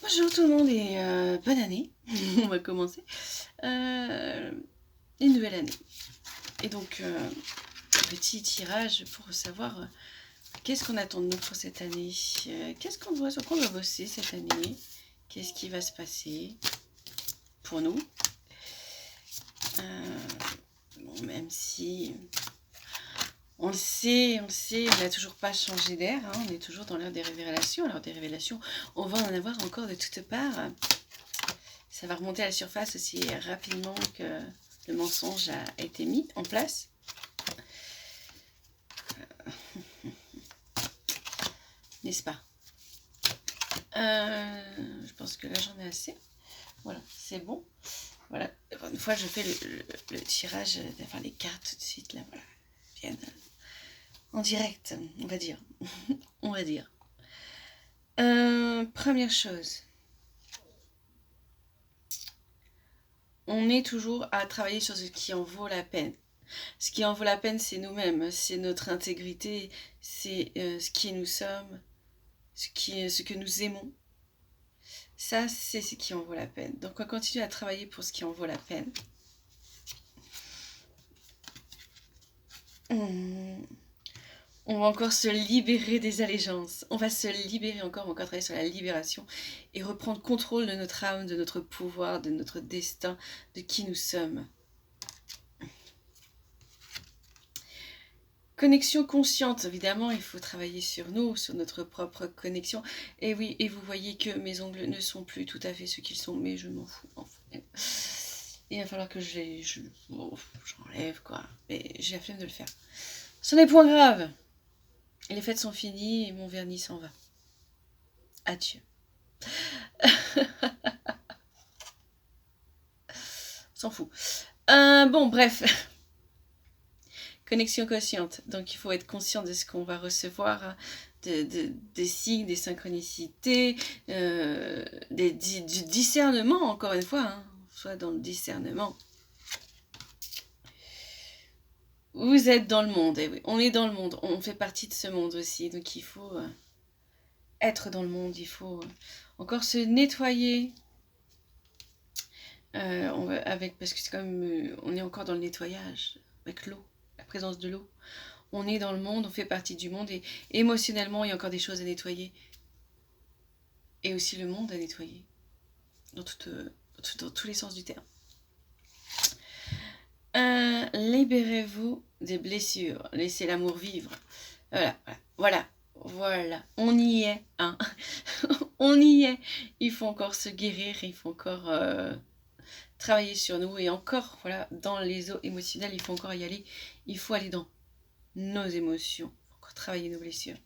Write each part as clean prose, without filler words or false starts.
Bonjour tout le monde et bonne année. On va commencer. Une nouvelle année. Et donc, petit tirage pour savoir qu'est-ce qu'on attend de nous pour cette année. Qu'est-ce qu'on doit, sur quoi on doit bosser cette année. Qu'est-ce qui va se passer pour nous. Bon, même si on le sait, on n'a toujours pas changé d'air. Hein, on est toujours dans l'ère des révélations. Alors des révélations, on va en avoir encore de toutes parts. Ça va remonter à la surface aussi rapidement que le mensonge a été mis en place. N'est-ce pas? Je pense que là j'en ai assez. Voilà, c'est bon. Voilà, une fois je fais le tirage, enfin les cartes tout de suite, là, voilà, viennent en direct, on va dire. On va dire. Première chose. On est toujours à travailler sur ce qui en vaut la peine. Ce qui en vaut la peine, c'est nous-mêmes, c'est notre intégrité, c'est ce qui nous sommes, ce que nous aimons. Ça, c'est ce qui en vaut la peine. Donc, on va continuer à travailler pour ce qui en vaut la peine. On va encore se libérer des allégeances. On va se libérer encore, on va encore travailler sur la libération et reprendre contrôle de notre âme, de notre pouvoir, de notre destin, de qui nous sommes. Connexion consciente, évidemment, il faut travailler sur nous, sur notre propre connexion. Et oui, et vous voyez que mes ongles ne sont plus tout à fait ce qu'ils sont, mais je m'en fous. Enfin, il va falloir que j'enlève, quoi. Mais j'ai la flemme de le faire. Ce n'est point grave. Les fêtes sont finies et mon vernis s'en va. Adieu. S'en fout. Bon, bref. Connexion consciente. Donc, il faut être conscient de ce qu'on va recevoir, des signes, des synchronicités, du discernement, encore une fois. Hein, soit dans le discernement. Vous êtes dans le monde, et oui, on est dans le monde. On fait partie de ce monde aussi. Donc, il faut être dans le monde. Il faut encore se nettoyer. Parce que c'est comme on est encore dans le nettoyage avec l'eau, la présence de l'eau. On est dans le monde, on fait partie du monde et émotionnellement il y a encore des choses à nettoyer et aussi le monde à nettoyer dans tous les sens du terme. Libérez-vous des blessures, laissez l'amour vivre. Voilà, on y est, hein. On y est. Il faut encore se guérir, il faut encore travailler sur nous et encore, voilà, dans les eaux émotionnelles, il faut encore y aller. Il faut aller dans nos émotions, il faut encore travailler nos blessures.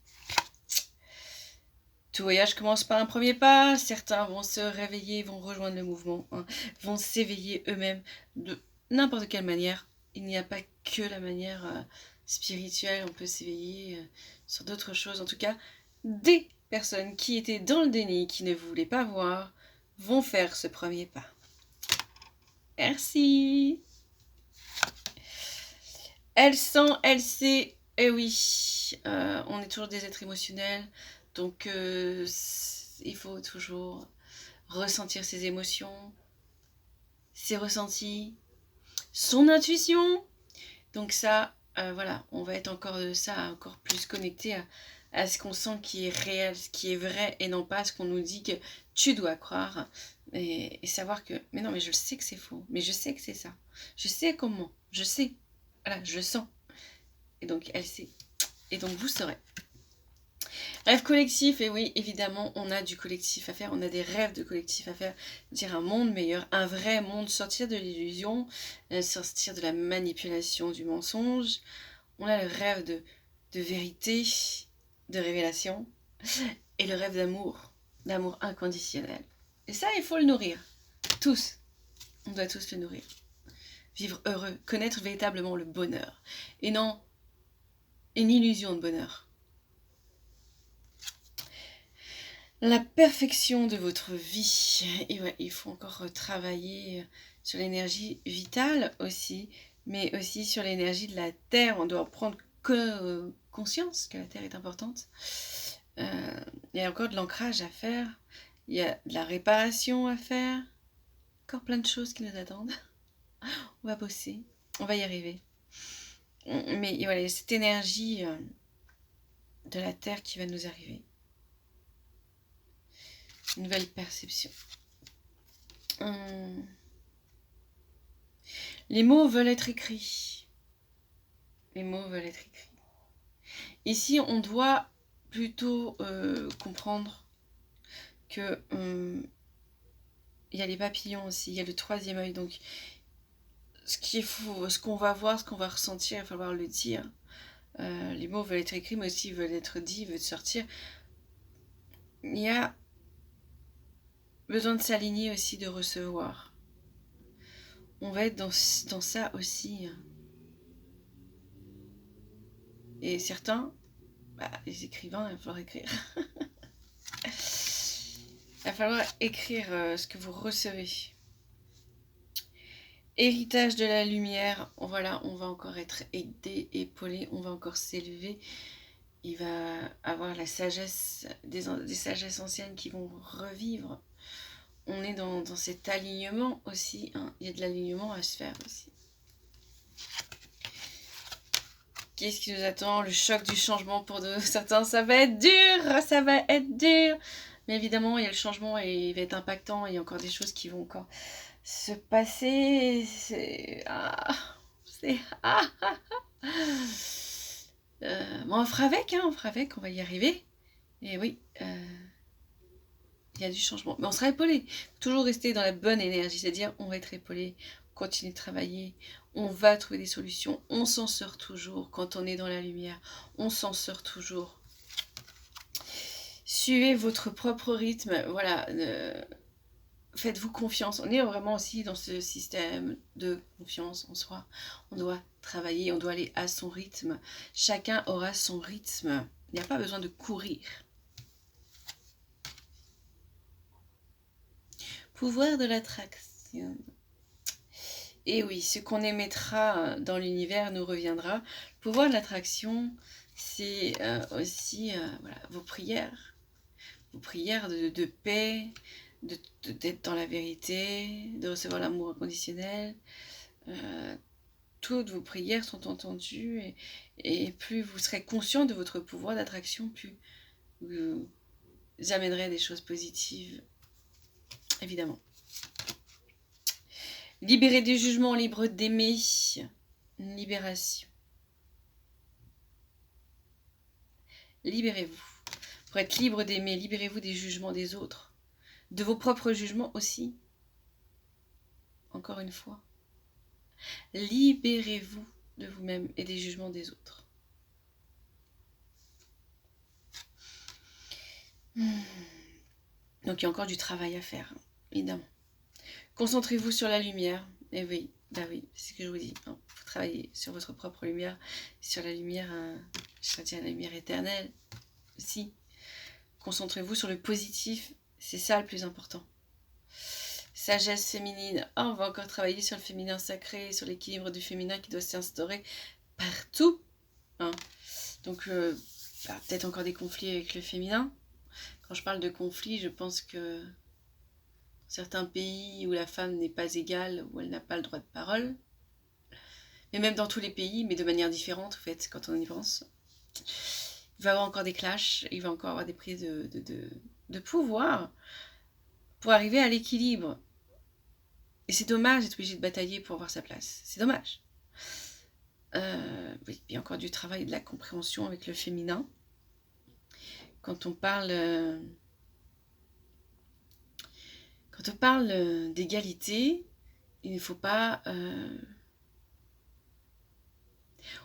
Tout voyage commence par un premier pas. Certains vont se réveiller, vont rejoindre le mouvement, hein, vont s'éveiller eux-mêmes de n'importe quelle manière. Il n'y a pas que la manière spirituelle, on peut s'éveiller sur d'autres choses. En tout cas, des personnes qui étaient dans le déni, qui ne voulaient pas voir, vont faire ce premier pas. Merci. Elle sent, elle sait, eh oui, on est toujours des êtres émotionnels, donc il faut toujours ressentir ses émotions, ses ressentis, son intuition. Donc ça, voilà, on va être encore de ça, encore plus connecté à ce qu'on sent qui est réel, ce qui est vrai, et non pas ce qu'on nous dit que tu dois croire, et savoir que, mais non, mais je sais que c'est faux, mais je sais que c'est ça, je sais comment, je sais, voilà, je sens. Et donc, elle sait. Et donc, vous saurez. Rêve collectif, et oui, évidemment, on a du collectif à faire, on a des rêves de collectif à faire, dire un monde meilleur, un vrai monde, sortir de l'illusion, sortir de la manipulation, du mensonge. On a le rêve de vérité, de révélation, et le rêve d'amour inconditionnel. Et ça, il faut le nourrir. Tous. On doit tous le nourrir. Vivre heureux, connaître véritablement le bonheur. Et non une illusion de bonheur. La perfection de votre vie. Et ouais, il faut encore travailler sur l'énergie vitale aussi, mais aussi sur l'énergie de la terre. On doit prendre conscience que la terre est importante. Il y a encore de l'ancrage à faire. Il y a de la réparation à faire. Encore plein de choses qui nous attendent. On va bosser. On va y arriver. Mais voilà, il y a cette énergie de la Terre qui va nous arriver. Une nouvelle perception. Les mots veulent être écrits. Les mots veulent être écrits. Ici, on doit plutôt comprendre que il y a les papillons aussi, il y a le troisième œil. Donc, ce qu'on va voir, ce qu'on va ressentir, il va falloir le dire. Les mots veulent être écrits, mais aussi veulent être dits, veulent sortir. Il y a besoin de s'aligner aussi, de recevoir. On va être dans ça aussi. Et certains, les écrivains, il va falloir écrire. Il va falloir écrire ce que vous recevez. Héritage de la lumière, voilà, on va encore être aidé, épaulé, on va encore s'élever. Il va avoir la sagesse, des sagesses anciennes qui vont revivre. On est dans cet alignement aussi, hein. Il y a de l'alignement à se faire aussi. Qu'est-ce qui nous attend? Le choc du changement pour certains, ça va être dur, ça va être dur. Mais évidemment, il y a le changement et il va être impactant. Il y a encore des choses qui vont encore se passer. Bon, on fera avec, on va y arriver. Et oui, il y a du changement. Mais on sera épaulé. Toujours rester dans la bonne énergie, c'est-à-dire on va être épaulé, continuer de travailler, on va trouver des solutions, on s'en sort toujours quand on est dans la lumière, on s'en sort toujours. Suivez votre propre rythme, voilà, faites-vous confiance. On est vraiment aussi dans ce système de confiance en soi. On doit travailler, on doit aller à son rythme. Chacun aura son rythme. Il n'y a pas besoin de courir. Pouvoir de l'attraction. Et oui, ce qu'on émettra dans l'univers nous reviendra. Le pouvoir de l'attraction, c'est aussi voilà, vos prières. Vos prières de paix, d'être dans la vérité, de recevoir l'amour inconditionnel. Toutes vos prières sont entendues et plus vous serez conscient de votre pouvoir d'attraction, plus vous amènerez des choses positives, évidemment. Libéré du jugement, libre d'aimer, une libération. Libérez-vous. Pour être libre d'aimer, libérez-vous des jugements des autres, de vos propres jugements aussi. Encore une fois. Libérez-vous de vous-même et des jugements des autres. Donc il y a encore du travail à faire, évidemment. Concentrez-vous sur la lumière. Et oui, oui, c'est ce que je vous dis. Il faut travailler sur votre propre lumière, sur la lumière, la lumière éternelle aussi. Concentrez-vous sur le positif, c'est ça le plus important. Sagesse féminine, on va encore travailler sur le féminin sacré, sur l'équilibre du féminin qui doit s'instaurer partout. Donc, peut-être encore des conflits avec le féminin. Quand je parle de conflits, je pense que certains pays où la femme n'est pas égale, où elle n'a pas le droit de parole, mais même dans tous les pays, mais de manière différente, en fait, quand on y pense, il va y avoir encore des clashs, il va encore avoir des prises de pouvoir pour arriver à l'équilibre. Et c'est dommage d'être obligé de batailler pour avoir sa place. C'est dommage. Oui, il y a encore du travail et de la compréhension avec le féminin. Quand on parle d'égalité, il ne faut pas...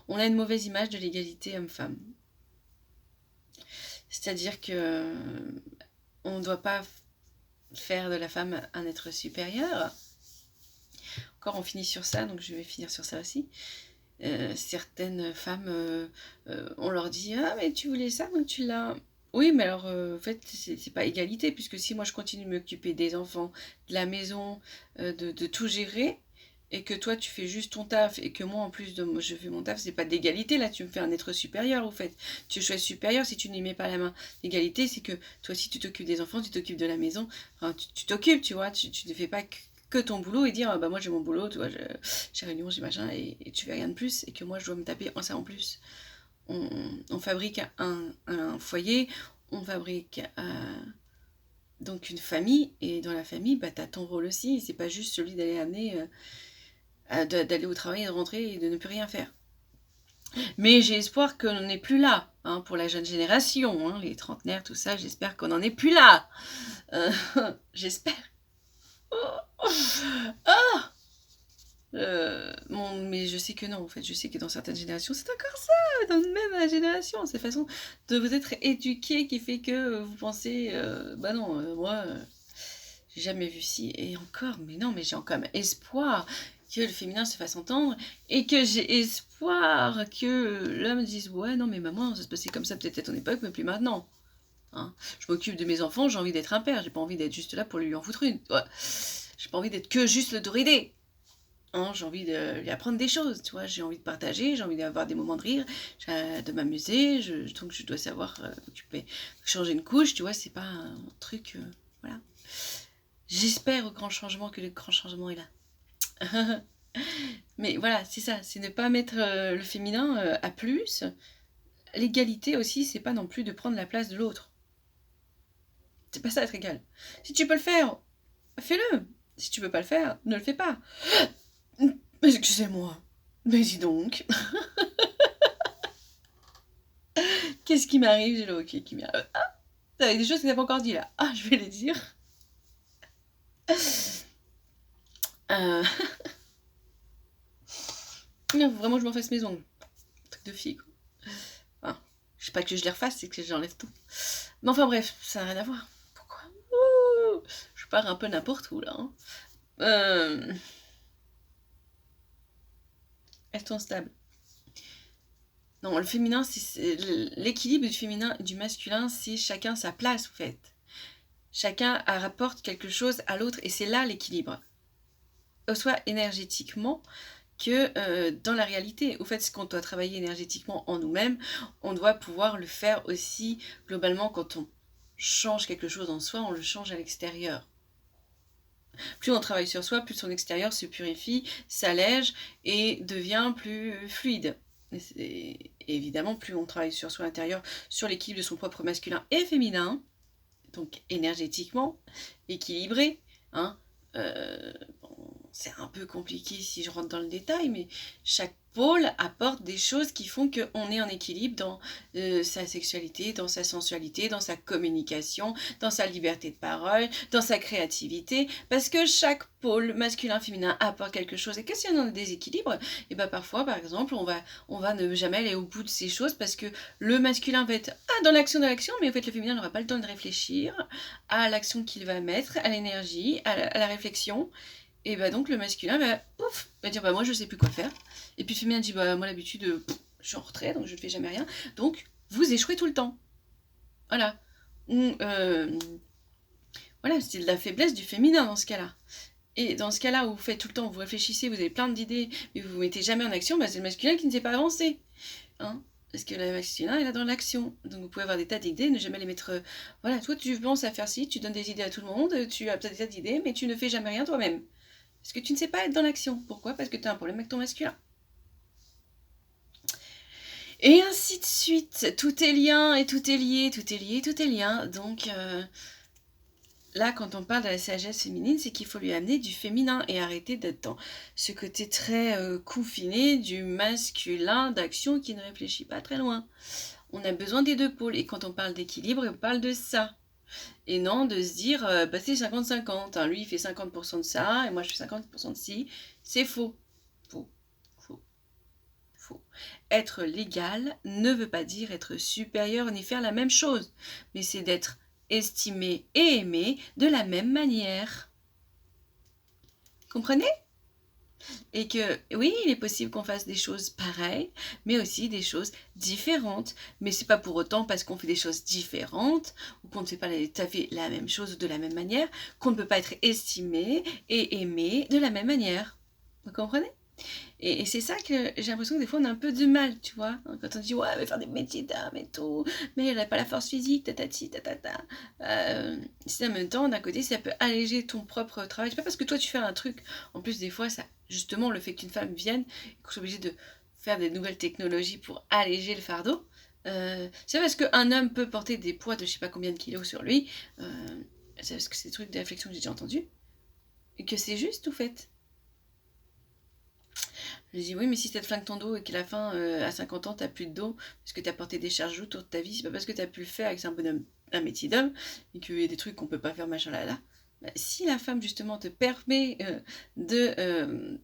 On a une mauvaise image de l'égalité homme-femme. C'est-à-dire que on ne doit pas faire de la femme un être supérieur. Encore on finit sur ça, donc je vais finir sur ça aussi. Certaines femmes, on leur dit « Ah, mais tu voulais ça, donc tu l'as... » Oui, mais alors, en fait, c'est pas égalité, puisque si moi je continue de m'occuper des enfants, de la maison, de tout gérer, et que toi tu fais juste ton taf et que moi en plus de moi je fais mon taf, c'est pas d'égalité là, tu me fais un être supérieur au fait. Tu choisis supérieur si tu n'y mets pas la main. L'égalité c'est que toi si tu t'occupes des enfants, tu t'occupes de la maison, enfin, tu t'occupes, tu vois, tu ne fais pas que ton boulot et dire bah moi j'ai mon boulot, tu vois, j'ai réunion, j'ai machin et tu fais rien de plus et que moi je dois me taper en ça en plus. On fabrique un foyer, on fabrique donc une famille et dans la famille bah t'as ton rôle aussi, c'est pas juste celui d'aller amener d'aller au travail et de rentrer et de ne plus rien faire. Mais j'ai espoir qu'on n'en est plus là, hein, pour la jeune génération, hein, les trentenaires, tout ça, j'espère qu'on n'en est plus là. Euh, j'espère. Oh, ah mais je sais que non, en fait, je sais que dans certaines générations, c'est encore ça, dans même la génération, cette façon de vous être éduqué qui fait que vous pensez, bah non, moi, j'ai jamais vu ci, et encore, mais non, mais j'ai encore espoir que le féminin se fasse entendre, et que j'ai espoir que l'homme dise, ouais, non, mais maman, ça se passait comme ça peut-être à ton époque, mais plus maintenant. Hein. Je m'occupe de mes enfants, j'ai envie d'être un père, j'ai pas envie d'être juste là pour lui en foutre une. Ouais. J'ai pas envie d'être que juste le doridé. Hein, j'ai envie de lui apprendre des choses, tu vois, j'ai envie de partager, j'ai envie d'avoir des moments de rire, de m'amuser, donc je dois savoir m'occuper, changer une couche, tu vois, c'est pas un truc, voilà. J'espère au grand changement que le grand changement est là. Mais voilà, c'est ça, c'est ne pas mettre le féminin à plus. L'égalité aussi, c'est pas non plus de prendre la place de l'autre. C'est pas ça être égal. Si tu peux le faire, fais-le. Si tu peux pas le faire, ne le fais pas. Excusez-moi. Mais dis donc. Qu'est-ce qui m'arrive? J'ai le hockey qui m'arrive. Ah, il y a des choses que t'as pas encore dit là. Ah, je vais les dire. Non, faut vraiment que je m'en fasse mes ongles. Truc de fille, quoi. Enfin, je sais pas que je les refasse, c'est que j'enlève tout. Mais enfin bref, ça n'a rien à voir. Pourquoi? Ouh, je pars un peu n'importe où là. Hein. Restons stables. Non, le féminin, c'est l'équilibre du féminin et du masculin, c'est chacun sa place, en fait. Chacun rapporte quelque chose à l'autre, et c'est là l'équilibre. Soit énergétiquement que dans la réalité. Au fait, ce qu'on doit travailler énergétiquement en nous-mêmes, on doit pouvoir le faire aussi globalement quand on change quelque chose en soi, on le change à l'extérieur. Plus on travaille sur soi, plus son extérieur se purifie, s'allège et devient plus fluide. Et évidemment, plus on travaille sur soi intérieur, sur l'équilibre de son propre masculin et féminin, donc énergétiquement équilibré, hein, bon, c'est un peu compliqué si je rentre dans le détail, mais chaque pôle apporte des choses qui font qu'on est en équilibre dans sa sexualité, dans sa sensualité, dans sa communication, dans sa liberté de parole, dans sa créativité, parce que chaque pôle masculin-féminin apporte quelque chose, et que si on a un déséquilibre, et ben parfois, par exemple, on va ne jamais aller au bout de ces choses, parce que le masculin va être dans l'action de l'action, mais en fait le féminin n'aura pas le temps de réfléchir à l'action qu'il va mettre, à l'énergie, à la réflexion. Et bah donc le masculin va dire bah moi je sais plus quoi faire. Et puis le féminin dit bah moi l'habitude je suis en retrait donc je ne fais jamais rien. Donc vous échouez tout le temps. Voilà. Voilà, c'est de la faiblesse du féminin dans ce cas-là. Et dans ce cas-là où vous faites tout le temps, vous réfléchissez, vous avez plein d'idées, mais vous ne vous mettez jamais en action, bah c'est le masculin qui ne sait pas avancer. Hein, parce que le masculin est là dans l'action. Donc vous pouvez avoir des tas d'idées, ne jamais les mettre. Voilà, toi tu penses à faire ci, tu donnes des idées à tout le monde, tu as peut-être des tas d'idées, mais tu ne fais jamais rien toi-même. Parce que tu ne sais pas être dans l'action. Pourquoi? Parce que tu as un problème avec ton masculin. Et ainsi de suite. Tout est lien et tout est lié, tout est lié, tout est lien. Donc là, quand on parle de la sagesse féminine, c'est qu'il faut lui amener du féminin et arrêter d'être dans ce côté très confiné du masculin d'action qui ne réfléchit pas très loin. On a besoin des deux pôles. Et quand on parle d'équilibre, on parle de ça. Et non de se dire, bah c'est 50-50, hein, lui il fait 50% de ça, et moi je fais 50% de ci. C'est faux. Faux. Faux. Faux. Être l'égal ne veut pas dire être supérieur ni faire la même chose, mais c'est d'être estimé et aimé de la même manière. Comprenez? Et que oui, il est possible qu'on fasse des choses pareilles, mais aussi des choses différentes. Mais c'est pas pour autant parce qu'on fait des choses différentes ou qu'on ne fait pas tout à fait la même chose ou de la même manière qu'on ne peut pas être estimé et aimé de la même manière. Vous comprenez? Et c'est ça que j'ai l'impression que des fois on a un peu de mal, tu vois. Quand on dit ouais, elle va faire des métiers d'âme et tout, mais elle n'a pas la force physique, tatati, tatata. Si en même temps, d'un côté, ça peut alléger ton propre travail. C'est pas parce que toi tu fais un truc. En plus, des fois, ça, justement, le fait qu'une femme vienne et qu'on soit obligé de faire des nouvelles technologies pour alléger le fardeau. C'est parce qu'un homme peut porter des poids de je sais pas combien de kilos sur lui. C'est parce que c'est des trucs de réflexion que j'ai déjà entendus. Et que c'est juste, tout fait. Je dis oui, mais si ça te flingue ton dos et qu'à la fin, à 50 ans, t'as plus de dos, parce que t'as porté des charges lourdes toute ta vie, c'est pas parce que t'as pu le faire avec un bonhomme, un métier d'homme, et qu'il y a des trucs qu'on peut pas faire, machin là là. Bah, si la femme justement te permet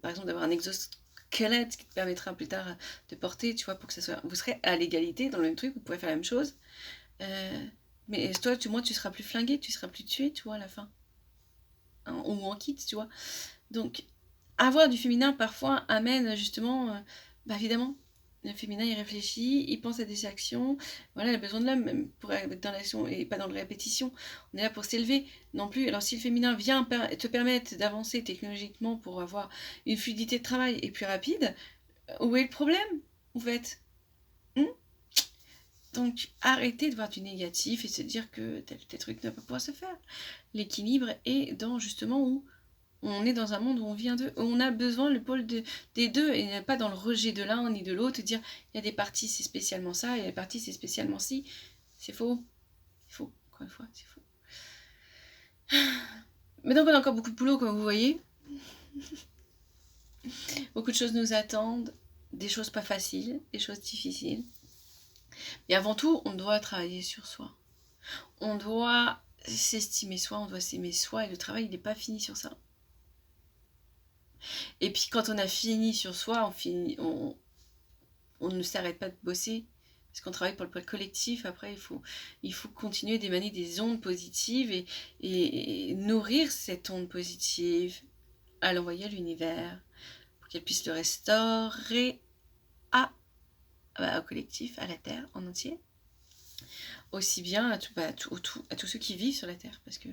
par exemple, d'avoir un exosquelette qui te permettra plus tard de porter, tu vois, pour que ça soit, vous serez à l'égalité dans le même truc, vous pourrez faire la même chose. Mais toi, moi, tu seras plus flingué, tu seras plus tué, tu vois, à la fin. Hein, ou en kit, tu vois. Donc, avoir du féminin parfois amène justement, bah évidemment, le féminin il réfléchit, il pense à des actions, voilà, il a besoin de l'homme même pour être dans l'action et pas dans la répétition. On est là pour s'élever non plus. Alors si le féminin vient te permettre d'avancer technologiquement pour avoir une fluidité de travail et plus rapide, où est le problème en fait? Donc arrêtez de voir du négatif et se dire que tel truc ne va pas pouvoir se faire. L'équilibre est dans justement où on est dans un monde où on vient d'eux, où on a besoin le pôle des deux et pas dans le rejet de l'un ni de l'autre, dire il y a des parties c'est spécialement ça, il y a des parties c'est spécialement ci. C'est faux. C'est faux, encore une fois, c'est faux. Mais donc on a encore beaucoup de boulot comme vous voyez. Beaucoup de choses nous attendent, des choses pas faciles, des choses difficiles. Et avant tout, on doit travailler sur soi. On doit s'estimer soi, on doit s'aimer soi et le travail il n'est pas fini sur ça. Et puis quand on a fini sur soi, on ne s'arrête pas de bosser, parce qu'on travaille pour le collectif. Après, il faut continuer d'émaner des ondes positives et nourrir cette onde positive, à l'envoyer à l'univers, pour qu'elle puisse le restaurer au collectif, à la Terre en entier. Aussi bien à tous ceux qui vivent sur la Terre, parce que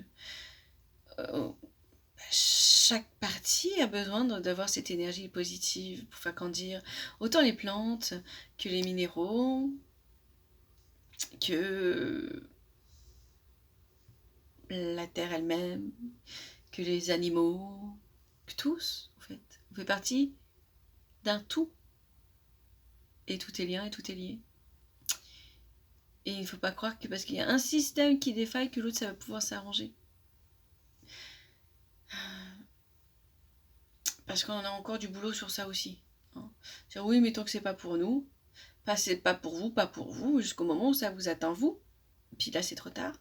chaque partie a besoin d'avoir cette énergie positive pour faire grandir autant les plantes que les minéraux, que la terre elle-même, que les animaux, que tous, en fait. On fait partie d'un tout. Et tout est lien et tout est lié. Et il ne faut pas croire que parce qu'il y a un système qui défaille, que l'autre, ça va pouvoir s'arranger. Parce qu'on a encore du boulot sur ça aussi. Hein. Dire oui, mais tant que c'est pas pour nous, c'est pas pour vous, jusqu'au moment où ça vous atteint vous. Puis là, c'est trop tard.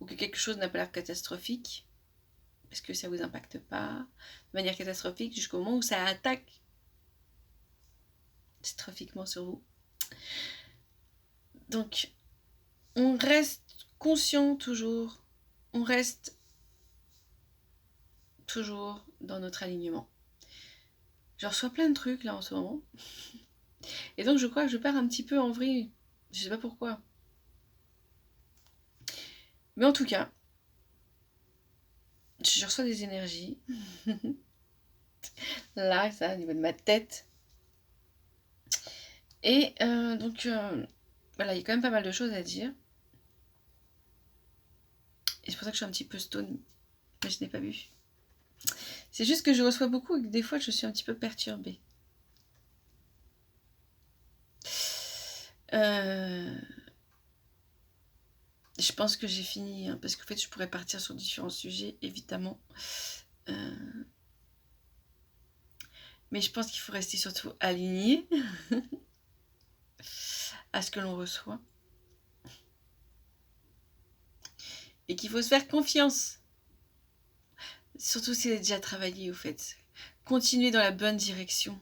Ou que quelque chose n'a pas l'air catastrophique, parce que ça vous impacte pas de manière catastrophique jusqu'au moment où ça attaque catastrophiquement sur vous. Donc, on reste conscient toujours, on reste toujours dans notre alignement. Je reçois plein de trucs là en ce moment. Et donc je crois que je pars un petit peu en vrille. Je sais pas pourquoi. Mais en tout cas, je reçois des énergies. Là, ça, au niveau de ma tête. Et donc, voilà, il y a quand même pas mal de choses à dire. Et c'est pour ça que je suis un petit peu stone. Mais je n'ai pas vu. C'est juste que je reçois beaucoup et que des fois, je suis un petit peu perturbée. Je pense que j'ai fini, hein, parce qu'en fait, je pourrais partir sur différents sujets, évidemment. Mais je pense qu'il faut rester surtout aligné à ce que l'on reçoit. Et qu'il faut se faire confiance. Surtout si vous avez déjà travaillé, au fait. Continuez dans la bonne direction.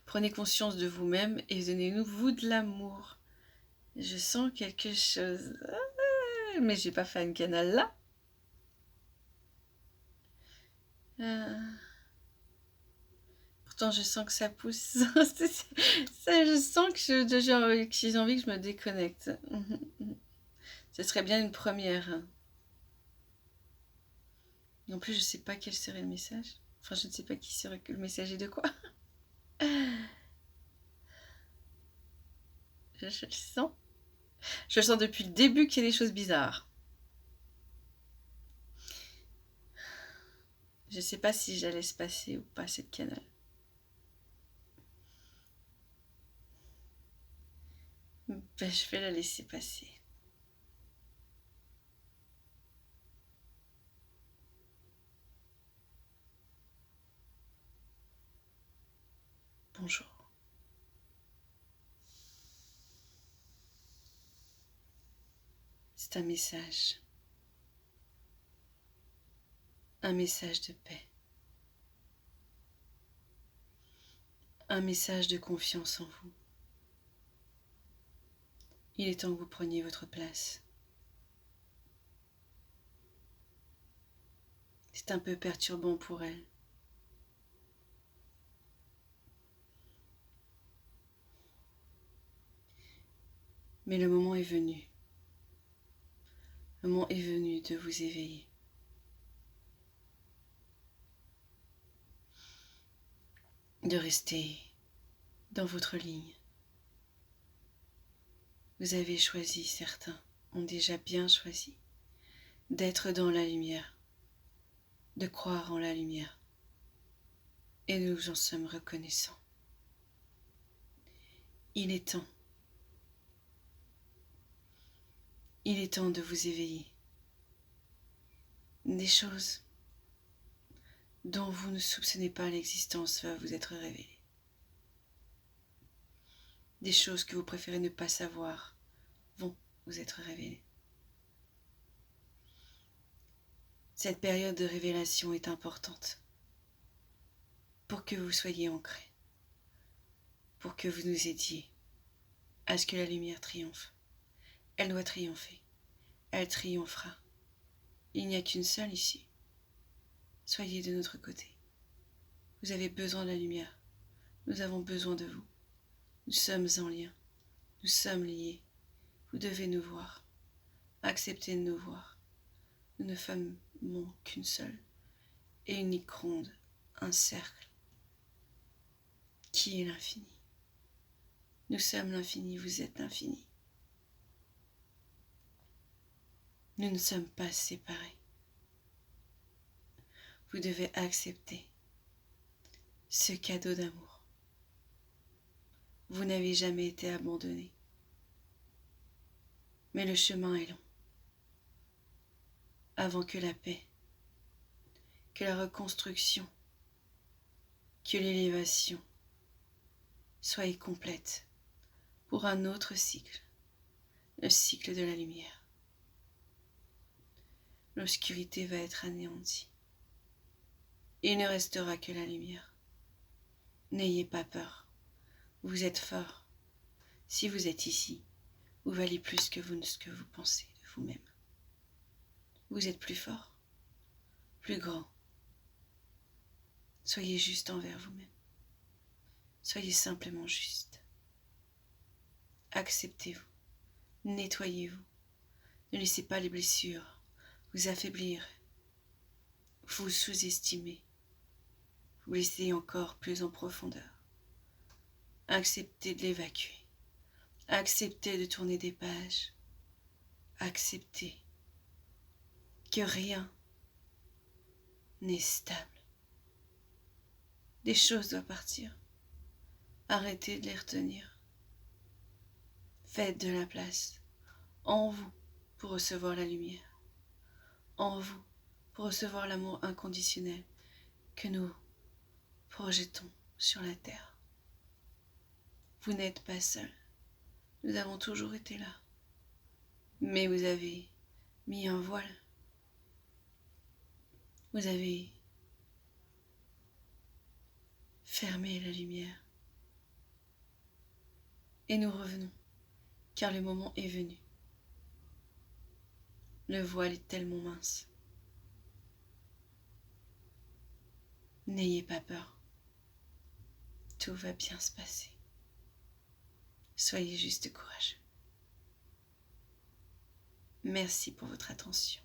Prenez conscience de vous-même et donnez-nous de l'amour. Je sens quelque chose. Mais j'ai pas fait un canal là. Pourtant, je sens que ça pousse. Je sens que j'ai envie que je me déconnecte. Ce serait bien une première. Non plus, je ne sais pas quel serait le message. Enfin, je ne sais pas qui serait le messager de quoi. Je le sens. Je le sens depuis le début qu'il y a des choses bizarres. Je ne sais pas si j'allais se passer ou pas cette canal. Ben, je vais la laisser passer. Bonjour. C'est un message. Un message de paix. Un message de confiance en vous. Il est temps que vous preniez votre place. C'est un peu perturbant pour elle. Mais le moment est venu. Le moment est venu de vous éveiller. De rester dans votre ligne. Vous avez choisi, certains ont déjà bien choisi, d'être dans la lumière, de croire en la lumière. Et nous en sommes reconnaissants. Il est temps. Il est temps de vous éveiller. Des choses dont vous ne soupçonnez pas l'existence va vous être révélée. Des choses que vous préférez ne pas savoir vont vous être révélées. Cette période de révélation est importante pour que vous soyez ancrés, pour que vous nous aidiez à ce que la lumière triomphe. Elle doit triompher. Elle triomphera. Il n'y a qu'une seule issue. Soyez de notre côté. Vous avez besoin de la lumière. Nous avons besoin de vous. Nous sommes en lien. Nous sommes liés. Vous devez nous voir. Acceptez de nous voir. Nous ne formons qu'une seule et unique ronde, un cercle, qui est l'infini. Nous sommes l'infini, vous êtes l'infini. Nous ne sommes pas séparés. Vous devez accepter ce cadeau d'amour. Vous n'avez jamais été abandonné. Mais le chemin est long. Avant que la paix, que la reconstruction, que l'élévation soit complète pour un autre cycle, le cycle de la lumière. L'obscurité va être anéantie. Il ne restera que la lumière. N'ayez pas peur. Vous êtes fort. Si vous êtes ici, vous valez plus que ce que vous pensez de vous-même. Vous êtes plus fort, plus grand. Soyez juste envers vous-même. Soyez simplement juste. Acceptez-vous. Nettoyez-vous. Ne laissez pas les blessures vous affaiblir, vous sous-estimer, vous laisser encore plus en profondeur. Acceptez de l'évacuer. Acceptez de tourner des pages. Acceptez que rien n'est stable. Des choses doivent partir. Arrêtez de les retenir. Faites de la place en vous pour recevoir la lumière. En vous pour recevoir l'amour inconditionnel que nous projetons sur la terre. Vous n'êtes pas seul. Nous avons toujours été là. Mais vous avez mis un voile. Vous avez fermé la lumière. Et nous revenons, car le moment est venu. Le voile est tellement mince. N'ayez pas peur. Tout va bien se passer. Soyez juste courageux. Merci pour votre attention.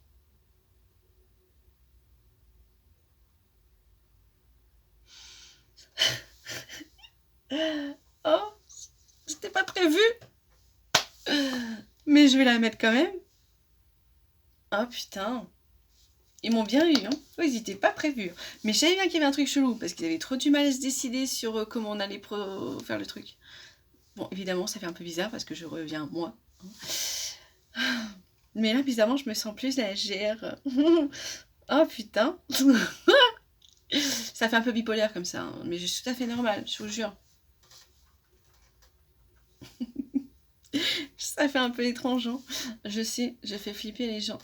Oh, c'était pas prévu. Mais je vais la mettre quand même. Oh putain. Ils m'ont bien eu, hein. Oh, ils étaient pas prévus. Mais je savais bien qu'il y avait un truc chelou, parce qu'ils avaient trop du mal à se décider sur comment on allait faire le truc. Bon, évidemment, ça fait un peu bizarre, parce que je reviens, moi. Mais là, bizarrement, je me sens plus légère. Oh putain. Ça fait un peu bipolaire comme ça, hein, mais c'est tout à fait normal, je vous jure. Ça fait un peu étrange, hein. Je sais, je fais flipper les gens.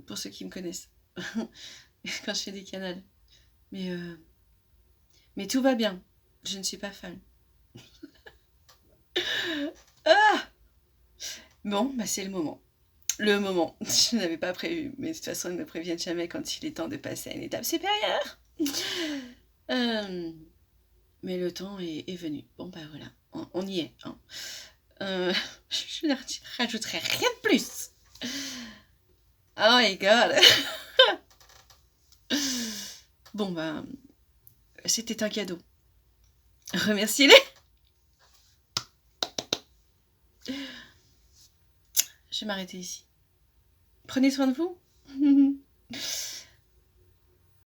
Pour ceux qui me connaissent. Quand je fais des canals. Mais tout va bien. Je ne suis pas folle. Ah bon, bah c'est le moment. Le moment. Je n'avais pas prévu. Mais de toute façon, ils ne me préviennent jamais quand il est temps de passer à une étape supérieure. Mais le temps est venu. Bon, bah voilà. On y est. Hein. Je ne rajouterai rien de plus. Oh my god. Bon, bah, c'était un cadeau. Remerciez-les. Je vais m'arrêter ici. Prenez soin de vous.